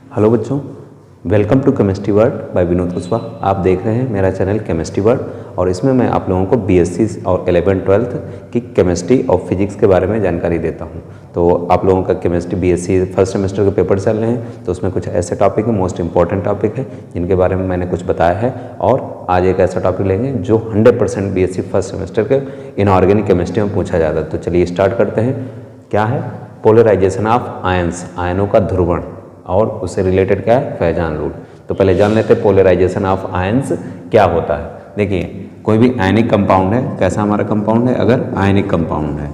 Hello बच्चों, welcome to chemistry world by Vinod Kushwaha. आप देख रहे हैं मेरा चैनल केमिस्ट्री वर्ल्ड और इसमें मैं आप लोगों को बीएससी और 11th-12th की केमिस्ट्री और फिजिक्स के बारे में जानकारी देता हूं। तो आप लोगों का केमिस्ट्री बीएससी फर्स्ट सेमेस्टर के पेपर चल रहे हैं, तो उसमें कुछ ऐसे टॉपिक है, मोस्ट इंपॉर्टेंट टॉपिक है, जिनके बारे में मैंने कुछ बताया है। और आज एक ऐसा टॉपिक लेंगे जो 100% बीएससी फर्स्ट सेमेस्टर के इनऑर्गेनिक केमिस्ट्री में पूछा जाता है। तो चलिए स्टार्ट करते हैं। क्या है? पोलराइजेशन ऑफ आयंस, आयनों का ध्रुवण, और उससे रिलेटेड क्या है? फैजान रूल। तो पहले जान लेते हैं पोलराइजेशन ऑफ आयंस क्या होता है। देखिए, कोई भी आयनिक कंपाउंड है, कैसा हमारा कंपाउंड है? अगर आयनिक कंपाउंड है,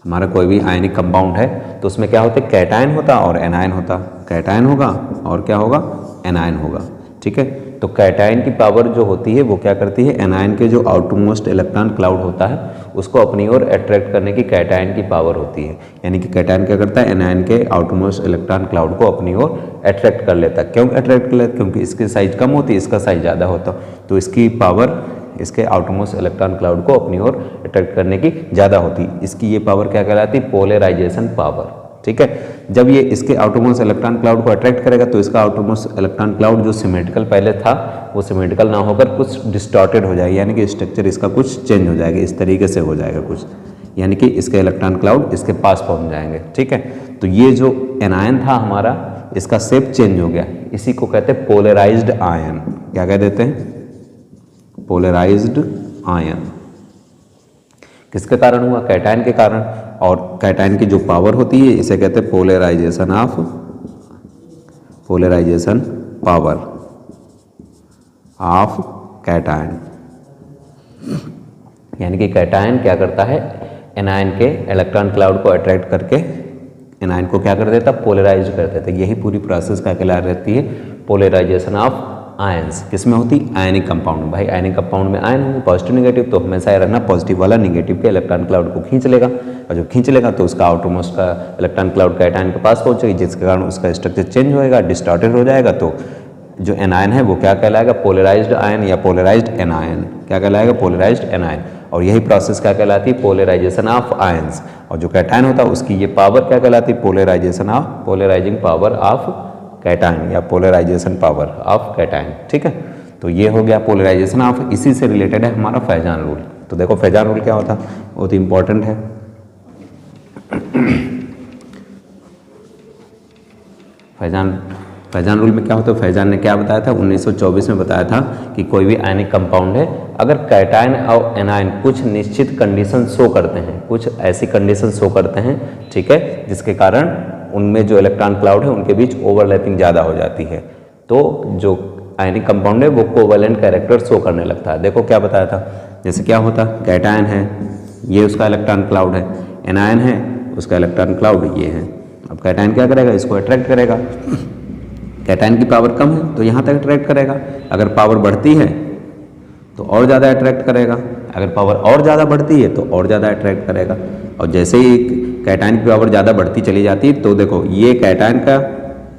हमारा कोई भी आयनिक कंपाउंड है, तो उसमें क्या होता है? कैटायन होता और एनायन होता। कैटायन होगा और क्या होगा? एनायन होगा। ठीक है, तो कैटायन की पावर जो होती है वो क्या करती है? एनायन के जो आउटरमोस्ट इलेक्ट्रॉन क्लाउड होता है उसको अपनी ओर अट्रैक्ट करने की कैटायन की पावर होती है। यानी कि कैटायन क्या करता है? एनायन के आउटरमोस्ट इलेक्ट्रॉन क्लाउड को अपनी ओर अट्रैक्ट कर लेता है। क्यों अट्रैक्ट कर लेता है? क्योंकि इसकी साइज कम होती है, इसका साइज ज़्यादा होता, तो इसकी पावर इसके आउटरमोस्ट इलेक्ट्रॉन क्लाउड को अपनी ओर अट्रैक्ट करने की ज़्यादा होती है। इसकी ये पावर क्या कहलाती है? Polarisation power. ठीक है, जब ये इसके आउटरमोस्ट इलेक्ट्रॉन क्लाउड को अट्रैक्ट करेगा तो इसका आउटरमोस्ट इलेक्ट्रॉन क्लाउड जो सिमेट्रिकल पहले था वो सिमेट्रिकल ना होकर कुछ डिस्टॉर्टेड हो जाएगा, यानी कि स्ट्रक्चर इसका कुछ चेंज हो जाएगा, इस तरीके से हो जाएगा कुछ, यानी कि इसके इलेक्ट्रॉन क्लाउड इसके पास पहुंच जाएंगे। ठीक है, तो ये जो एनायन था हमारा, इसका शेप चेंज हो गया, इसी को कहते हैं पोलराइज्ड आयन। क्या कह देते हैं? Polarised ion. किसके कारण हुआ? कैटायन के कारण। और कैटायन की जो पावर होती है इसे कहते हैं पोलराइजेशन पावर ऑफ कैटायन। यानी कि कैटायन क्या करता है? एनायन के इलेक्ट्रॉन क्लाउड को अट्रैक्ट करके एनायन को क्या कर देता? पोलराइज कर देता। यही पूरी प्रोसेस क्या कहला रहती है? Polarisation of ions. किसमें होती? Ionic compound. भाई आयनिक कंपाउंड में आयन होंगे पॉजिटिव निगेटिव, तो हमेशा ये रहना पॉजिटिव वाला निगेटिव के इलेक्ट्रॉन क्लाउड को खींच लेगा, और जब खींच लेगा तो उसका आउटरमोस्ट का इलेक्ट्रॉन क्लाउड कैटायन के पास पहुंचेगी, जिसके कारण उसका स्ट्रक्चर चेंज होएगा, डिस्टॉर्टेड हो जाएगा। तो जो एनायन है वो क्या कहलाएगा? पोलराइज्ड आयन या पोलराइज्ड एनायन। क्या कहलाएगा? Polarised anion. और यही प्रोसेस क्या कहलाती है? Polarisation of ions. और जो कैटायन होता है उसकी ये पावर क्या कहलाती है? पोलराइजिंग पावर ऑफ कैटायन या पोलराइजेशन पावर ऑफ कैटायन। ठीक है, तो ये हो गया पोलराइजेशन ऑफ। इसी से रिलेटेड है हमारा फैजान रूल। तो देखो फैजान रूल क्या होता है, बहुत इंपॉर्टेंट है। फैजान रूल में क्या होता है? फैजान ने क्या बताया था? 1924 में बताया था कि कोई भी आयनिक कंपाउंड है, अगर कैटायन और एनायन कुछ निश्चित कंडीशन शो करते हैं, कुछ ऐसी कंडीशन शो करते हैं, ठीक है, जिसके कारण उनमें जो इलेक्ट्रॉन क्लाउड है उनके बीच ओवरलैपिंग ज़्यादा हो जाती है, तो जो आयनिक कंपाउंड है वो कोवैलेंट कैरेक्टर शो करने लगता है। देखो क्या बताया था, जैसे क्या होता? कैटायन है, ये उसका इलेक्ट्रॉन क्लाउड है, एनायन है, उसका इलेक्ट्रॉन क्लाउड ये है। अब कैटायन क्या करेगा? इसको अट्रैक्ट करेगा। कैटायन की पावर कम है तो यहाँ तक अट्रैक्ट करेगा, अगर पावर बढ़ती है तो और ज़्यादा अट्रैक्ट करेगा, अगर पावर और ज़्यादा बढ़ती है तो और ज़्यादा अट्रैक्ट करेगा। और जैसे ही कैटायन की पावर ज़्यादा बढ़ती चली जाती है तो देखो ये कैटायन का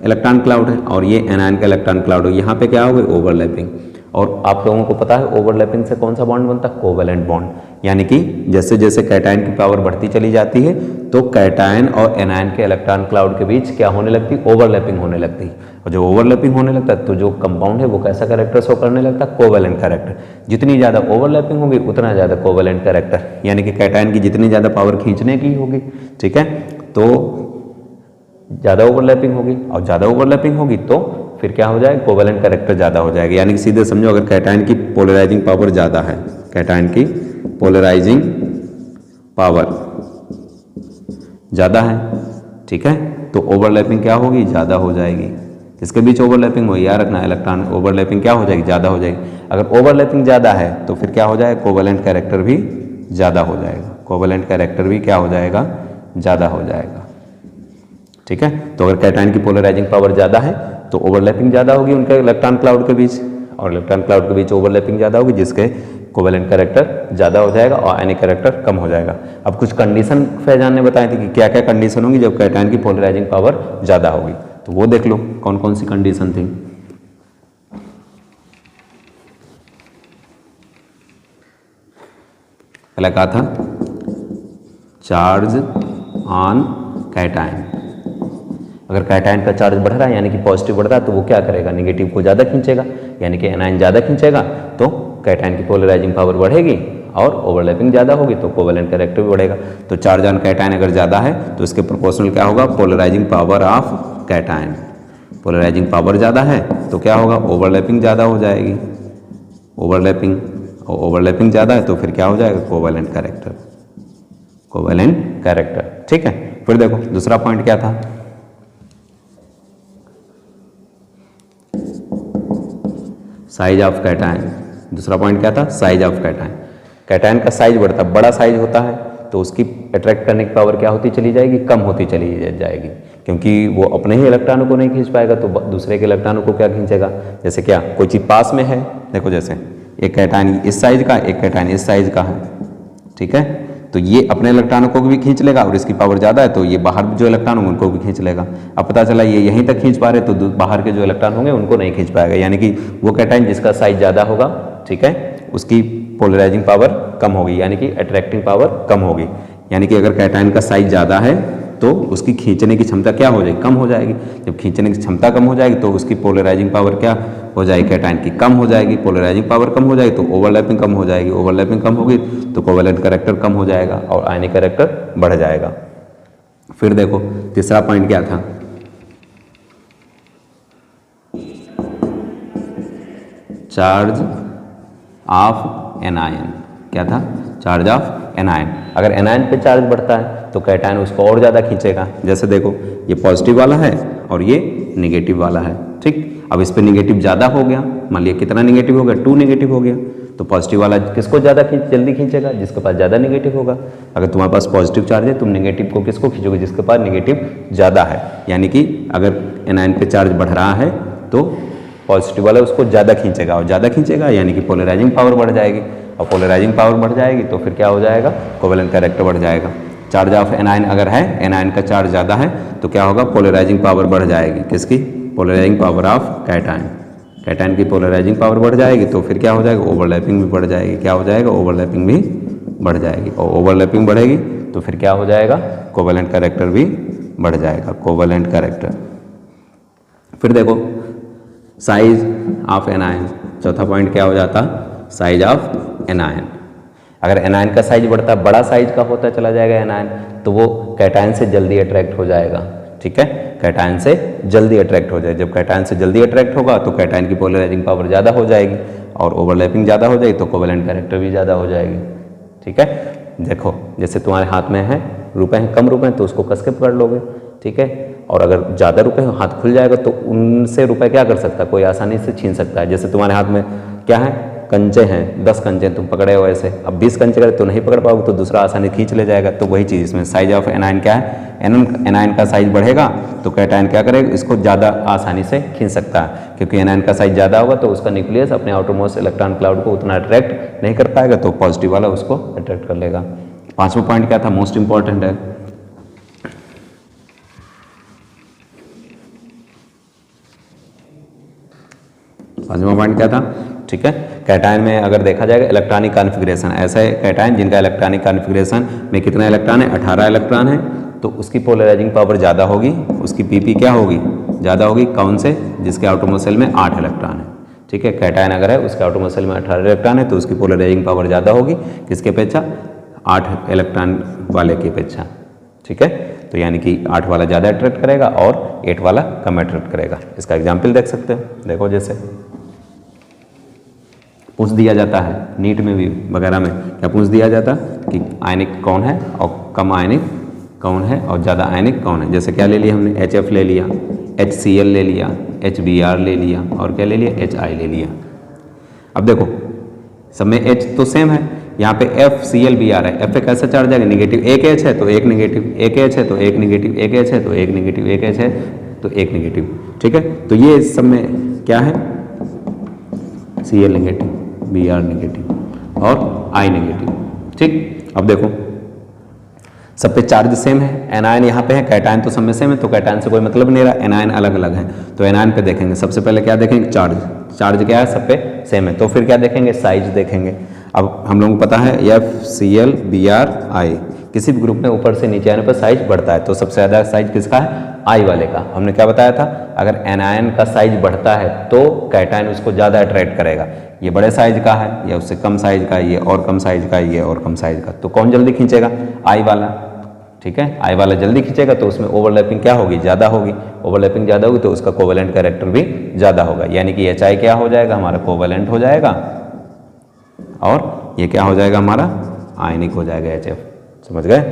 इलेक्ट्रॉन क्लाउड है और ये एनायन का इलेक्ट्रॉन क्लाउड है, यहाँ पे क्या हो गई? ओवरलैपिंग। और आप लोगों को पता है ओवरलैपिंग से कौन सा बॉन्ड बनता है? Covalent bond. यानी कि जैसे जैसे कैटायन की पावर बढ़ती चली जाती है तो कैटायन और एनायन के इलेक्ट्रॉन क्लाउड के बीच क्या होने लगती है? ओवरलैपिंग होने लगती है। और जो ओवरलैपिंग होने लगता है तो जो कंपाउंड है वो कैसा कैरेक्टर शो करने लगता है? Covalent character. जितनी ज़्यादा ओवरलैपिंग होगी उतना ज़्यादा कोवैलेंट कैरेक्टर, यानी कि कैटायन की जितनी ज़्यादा पावर खींचने की होगी, ठीक है, तो ज़्यादा ओवरलैपिंग होगी, और ज़्यादा ओवरलैपिंग होगी तो फिर क्या हो जाएगा? कोवैलेंट कैरेक्टर ज़्यादा हो जाएगा। यानी कि सीधे समझो, अगर कैटायन की पोलराइजिंग पावर ज़्यादा है, कैटायन की पोलराइजिंग पावर ज़्यादा है, ठीक है, तो ओवरलैपिंग क्या होगी? ज़्यादा हो जाएगी। इसके बीच ओवरलैपिंग हो, याद रखना, इलेक्ट्रॉन ओवरलैपिंग क्या हो जाएगी? ज़्यादा हो जाएगी। अगर ओवरलैपिंग ज़्यादा है तो फिर क्या हो जाएगा? कोवैलेंट कैरेक्टर भी ज़्यादा हो जाएगा। कोवैलेंट कैरेक्टर भी क्या हो जाएगा? ज़्यादा हो जाएगा। ठीक है, तो अगर कैटायन की पोलराइजिंग पावर ज़्यादा है तो ओवरलैपिंग ज़्यादा होगी उनके इलेक्ट्रॉन क्लाउड के बीच, और इलेक्ट्रॉन क्लाउड के बीच ओवरलैपिंग ज़्यादा होगी, जिसके कोवैलेंट कैरेक्टर ज़्यादा हो जाएगा और आयनिक कैरेक्टर कम हो जाएगा। अब कुछ कंडीशन फैजान ने बताई थी कि क्या क्या कंडीशन होगी जब कैटायन की पोलराइजिंग पावर ज़्यादा होगी, तो वो देख लो कौन कौन सी कंडीशन थी। पहला कहा था चार्ज ऑन कैटायन, अगर कैटायन का चार्ज बढ़ रहा है यानी कि पॉजिटिव बढ़ रहा है तो वो क्या करेगा, नेगेटिव को ज़्यादा खींचेगा, यानी कि एनायन ज़्यादा खींचेगा तो कैटायन की पोलराइजिंग पावर बढ़ेगी और ओवरलैपिंग ज़्यादा होगी तो कोवेलेंट कैरेक्टर भी बढ़ेगा। तो चार्ज ऑन कैटायन अगर ज़्यादा है तो इसके प्रोपोर्शनल क्या होगा, polarising power of cation. Polarising power ज़्यादा है तो क्या होगा, ओवरलैपिंग ज़्यादा हो जाएगी, ओवरलैपिंग, और ओवरलैपिंग ज़्यादा है तो फिर क्या हो जाएगा, कोवेलेंट कैरेक्टर, कोवेलेंट कैरेक्टर। ठीक है, फिर देखो दूसरा पॉइंट क्या था, साइज ऑफ कैटायन। दूसरा पॉइंट क्या था, साइज ऑफ कैटायन। कैटायन का साइज बढ़ता, बड़ा साइज होता है तो उसकी अट्रैक्ट करने की पावर क्या होती चली जाएगी, कम होती चली जाएगी, क्योंकि वो अपने ही इलेक्ट्रॉनों को नहीं खींच पाएगा तो दूसरे के इलेक्ट्रॉनों को क्या खींचेगा। जैसे क्या, कोई चीज़ पास में है, देखो जैसे एक कैटायन इस साइज का, एक कैटायन इस साइज का है, ठीक है, तो ये अपने इलेक्ट्रॉनों को भी खींच लेगा और इसकी पावर ज़्यादा है तो ये बाहर जो इलेक्ट्रॉन होंगे उनको भी खींच लेगा। अब पता चला ये यहीं तक खींच पा रहे तो बाहर के जो इलेक्ट्रॉन होंगे उनको नहीं खींच पाएगा, यानी कि वो कैटायन जिसका साइज ज़्यादा होगा, ठीक है, उसकी पोलराइजिंग पावर कम होगी, यानी कि अट्रैक्टिंग पावर कम होगी। यानी कि अगर कैटायन का साइज ज़्यादा है तो उसकी खींचने की क्षमता क्या हो जाएगी, कम हो जाएगी। जब खींचने की क्षमता कम हो जाएगी तो उसकी पोलराइजिंग पावर क्या हो जाएगी, कैटायन की कम हो जाएगी। पोलराइजिंग पावर कम हो जाएगी तो ओवरलैपिंग कम हो जाएगी, ओवरलैपिंग कम होगी तो कोवेलेंट कैरेक्टर कम हो जाएगा और आयनिक कैरेक्टर बढ़ जाएगा। फिर देखो तीसरा पॉइंट क्या था, चार्ज ऑफ एनायन। क्या था, चार्ज ऑफ एनायन। अगर एनायन पे चार्ज बढ़ता है तो कैटायन उसको और ज़्यादा खींचेगा। जैसे देखो ये पॉजिटिव वाला है और ये निगेटिव वाला है, ठीक। अब इस पे निगेटिव ज़्यादा हो गया, मान लिया कितना निगेटिव हो गया, 2 निगेटिव हो गया, तो पॉजिटिव वाला किसको ज़्यादा जल्दी खींचेगा, जिसके पास ज़्यादा निगेटिव होगा। अगर तुम्हारे पास पॉजिटिव चार्ज है तुम निगेटिव को किसको खींचोगे, जिसके पास निगेटिव ज़्यादा है। यानी कि अगर एनायन पे चार्ज बढ़ रहा है तो पॉजिटिव वाला उसको ज़्यादा खींचेगा और ज़्यादा खींचेगा यानी कि पोलराइजिंग पावर बढ़ जाएगी और पोलराइजिंग पावर बढ़ जाएगी तो फिर क्या हो जाएगा, कोवेलेंट कैरेक्टर बढ़ जाएगा। चार्ज ऑफ एनायन अगर है, एनायन का चार्ज ज़्यादा है तो क्या होगा, पोलराइजिंग पावर बढ़ जाएगी, किसकी, polarising power of cation. Cation की पोलराइजिंग पावर बढ़ जाएगी तो फिर क्या हो जाएगा, ओवरलैपिंग भी बढ़ जाएगी। क्या हो जाएगा, ओवरलैपिंग भी बढ़ जाएगी और ओवरलैपिंग बढ़ेगी तो फिर क्या हो जाएगा, कोवेलेंट कैरेक्टर भी बढ़ जाएगा, कोवेलेंट कैरेक्टर। फिर देखो साइज ऑफ एनायन, चौथा पॉइंट क्या हो जाता, साइज ऑफ एनायन। अगर एनायन का साइज बढ़ता, बड़ा साइज का होता चला जाएगा एनायन तो वो कैटायन से जल्दी अट्रैक्ट हो जाएगा, ठीक है, कैटायन से जल्दी अट्रैक्ट हो जाए। जब कैटायन से जल्दी अट्रैक्ट होगा तो कैटायन की पोलराइजिंग पावर ज़्यादा हो जाएगी और ओवरलैपिंग ज़्यादा हो जाएगी तो कोवेलेंट कैरेक्टर भी ज़्यादा हो जाएगी, ठीक है। देखो जैसे तुम्हारे हाथ में है रुपए हैं, कम रुपए हैं तो उसको कस के पकड़ लोगे, ठीक है, और अगर ज़्यादा रुपए हो, हाथ खुल जाएगा तो उनसे रुपए क्या कर सकता है, कोई आसानी से छीन सकता है। जैसे तुम्हारे हाथ में क्या है, कंचे हैं, 10 कंचे तुम पकड़े हो ऐसे, अब 20 कंचे करे तो नहीं पकड़ पाओगे तो दूसरा आसानी खींच ले जाएगा। तो वही चीज़ इसमें साइज ऑफ एनायन क्या है, एनायन का साइज बढ़ेगा तो कैटायन क्या करेगा, इसको ज़्यादा आसानी से खींच सकता है, क्योंकि एनायन का साइज ज़्यादा होगा तो उसका न्यूक्लियस अपने आउटरमोस्ट इलेक्ट्रॉन क्लाउड को उतना अट्रैक्ट नहीं कर पाएगा तो पॉजिटिव वाला उसको अट्रैक्ट कर लेगा। पांचवा पॉइंट क्या था, मोस्ट इंपॉर्टेंट है, पांचवा पॉइंट क्या था, ठीक है। कैटायन में अगर देखा जाएगा इलेक्ट्रॉनिक कॉन्फ़िगरेशन, ऐसा है कैटायन जिनका इलेक्ट्रॉनिक कॉन्फ़िगरेशन में कितना इलेक्ट्रॉन है, 18 इलेक्ट्रॉन है, तो उसकी पोलराइजिंग पावर ज़्यादा होगी, उसकी पीपी क्या होगी, ज़्यादा होगी। कौन से, जिसके आउटरमोस्ट शेल में 8 इलेक्ट्रॉन है, ठीक है। कैटायन अगर है उसके आउटरमोस्ट शेल में 18 इलेक्ट्रॉन है तो उसकी पोलराइजिंग पावर ज़्यादा होगी, किसके अपेक्षा, 8 इलेक्ट्रॉन वाले की अपेक्षा, ठीक है। तो यानी कि 8 वाला ज़्यादा अट्रैक्ट करेगा और 8 वाला कम अट्रैक्ट करेगा। इसका एग्जाम्पल देख सकते हो, देखो जैसे पूछ दिया जाता है नीट में भी वगैरह में, क्या पूछ दिया जाता कि आयनिक कौन है और कम आयनिक कौन है और ज़्यादा आयनिक कौन है। जैसे क्या ले लिया हमने, HF ले लिया, HCl ले लिया, HBr ले लिया और क्या ले लिया, HI ले लिया। अब देखो सब में H तो सेम है, यहाँ पे FClBr है, F पे कैसा चार्ज आएगा, निगेटिव, एक H है तो एक निगेटिव, एक H है तो एक निगेटिव, एक H है तो एक निगेटिव, एक H है तो एक निगेटिव, ठीक है। तो ये सब में क्या है, Cl नेगेटिव, Br नेगेटिव और I नेगेटिव, ठीक। अब देखो सब पे चार्ज सेम है, एनायन यहाँ पे है, कैटायन तो सब में सेम है तो कैटायन से कोई मतलब नहीं रहा, एनायन अलग अलग है। तो एनायन पे देखेंगे सबसे पहले क्या देखेंगे, चार्ज, चार्ज क्या है, सब पे सेम है। तो फिर क्या देखेंगे, साइज देखेंगे। अब हम लोगों को पता है FClBr I, किसी भी ग्रुप में ऊपर से नीचे आने पर साइज बढ़ता है, तो सबसे ज़्यादा साइज किसका है? आई वाले का। हमने क्या बताया था? अगर एनायन का साइज बढ़ता है तो कैटायन उसको ज़्यादा अट्रैक्ट करेगा। ये बड़े साइज का है, या उससे कम साइज का, ये और कम साइज का, ये और कम साइज का, तो कौन जल्दी खींचेगा? आई वाला। ठीक है, आई वाला जल्दी खींचेगा तो उसमें ओवरलैपिंग क्या होगी? ज़्यादा होगी। ओवरलैपिंग ज़्यादा होगी तो उसका कोवेलेंट कैरेक्टर भी ज़्यादा होगा, यानी कि एच आई क्या हो जाएगा? हमारा कोवेलेंट हो जाएगा, और ये क्या हो जाएगा? हमारा आयनिक हो जाएगा, एच एफ। समझ गए?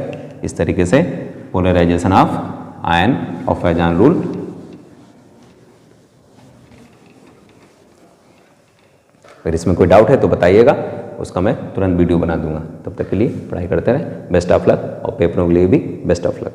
इस तरीके से polarisation of ion of Fajans rule. अगर इसमें कोई डाउट है तो बताइएगा, उसका मैं तुरंत वीडियो बना दूंगा। तब तक के लिए पढ़ाई करते रहें। बेस्ट ऑफ लक, और पेपरों के लिए भी बेस्ट ऑफ लक।